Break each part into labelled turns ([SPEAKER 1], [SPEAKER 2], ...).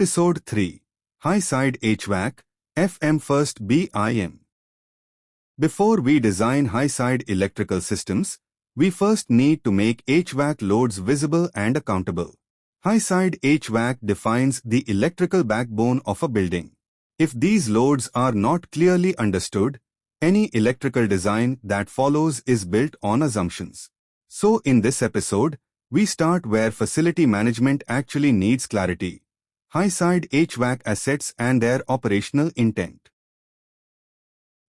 [SPEAKER 1] Episode 3 High-Side HVAC FM First BIM. Before we design high-side electrical systems, we first need to make HVAC loads visible and accountable. High-side HVAC defines the electrical backbone of a building. If these loads are not clearly understood, any electrical design that follows is built on assumptions. So in this episode, we start where facility management actually needs clarity: high-side HVAC assets and their operational intent.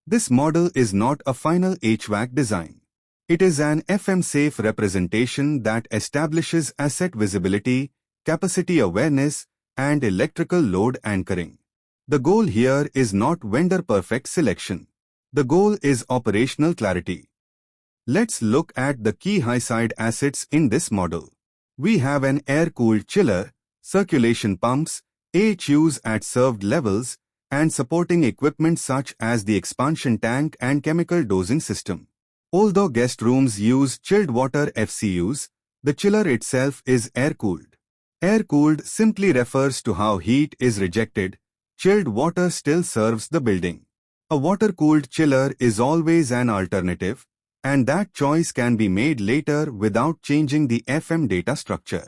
[SPEAKER 1] This model is not a final HVAC design. It is an FM-safe representation that establishes asset visibility, capacity awareness, and electrical load anchoring. The goal here is not vendor-perfect selection. The goal is operational clarity. Let's look at the key high-side assets in this model. We have an air-cooled chiller, circulation pumps, AHUs at served levels, and supporting equipment such as the expansion tank and chemical dosing system. Although guest rooms use chilled water FCUs, the chiller itself is air-cooled. Air-cooled simply refers to how heat is rejected. Chilled water still serves the building. A water-cooled chiller is always an alternative, and that choice can be made later without changing the FM data structure.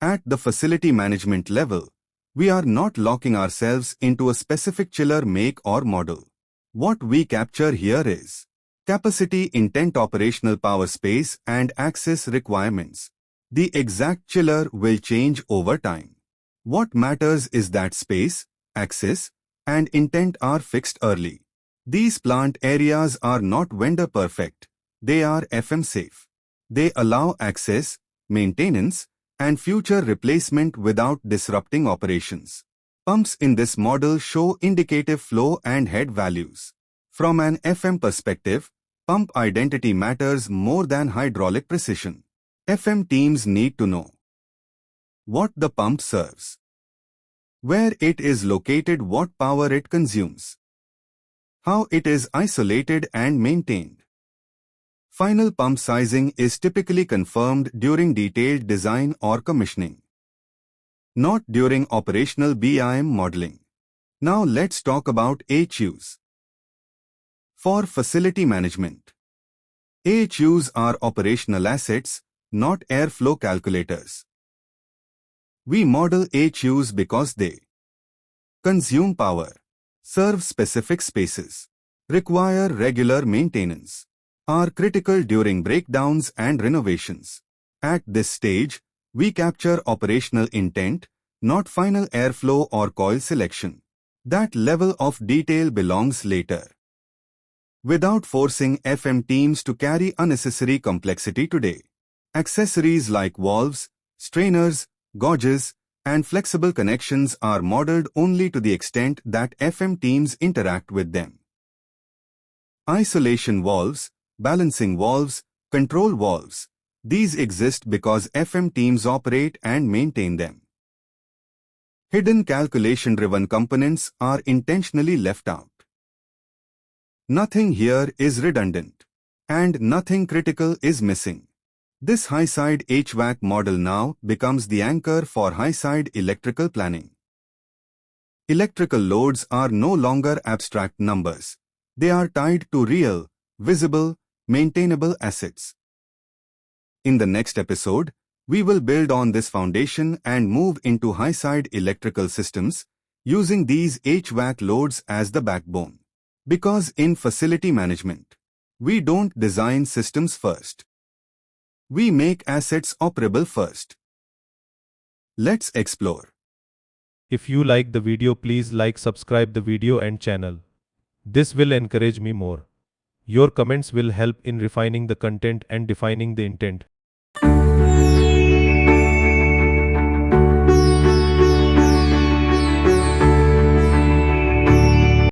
[SPEAKER 1] At the facility management level, we are not locking ourselves into a specific chiller make or model. What we capture here is capacity, intent, operational power, space, and access requirements. The exact chiller will change over time. What matters is that space, access, and intent are fixed early. These plant areas are not vendor perfect. They are FM safe. They allow access, maintenance, and future replacement without disrupting operations. Pumps in this model show indicative flow and head values. From an FM perspective, pump identity matters more than hydraulic precision. FM teams need to know what the pump serves, where it is located, what power it consumes, how it is isolated and maintained. Final pump sizing is typically confirmed during detailed design or commissioning, not during operational BIM modeling. Now let's talk about AHUs. For facility management, AHUs are operational assets, not airflow calculators. We model AHUs because they consume power, serve specific spaces, require regular maintenance, are critical during breakdowns and renovations. At this stage, we capture operational intent, not final airflow or coil selection. That level of detail belongs later. Without forcing FM teams to carry unnecessary complexity today, accessories like valves, strainers, gauges, and flexible connections are modeled only to the extent that FM teams interact with them. Isolation valves, balancing valves, control valves. These exist because FM teams operate and maintain them. Hidden calculation-driven components are intentionally left out. Nothing here is redundant, and nothing critical is missing. This high-side HVAC model now becomes the anchor for high-side electrical planning. Electrical loads are no longer abstract numbers. They are tied to real, visible, maintainable assets. In the next episode, we will build on this foundation and move into high-side electrical systems, using these HVAC loads as the backbone. Because in facility management, we don't design systems first. We make assets operable first. Let's explore.
[SPEAKER 2] If you like the video, please like, subscribe the video and channel. This will encourage me more. Your comments will help in refining the content and defining the intent.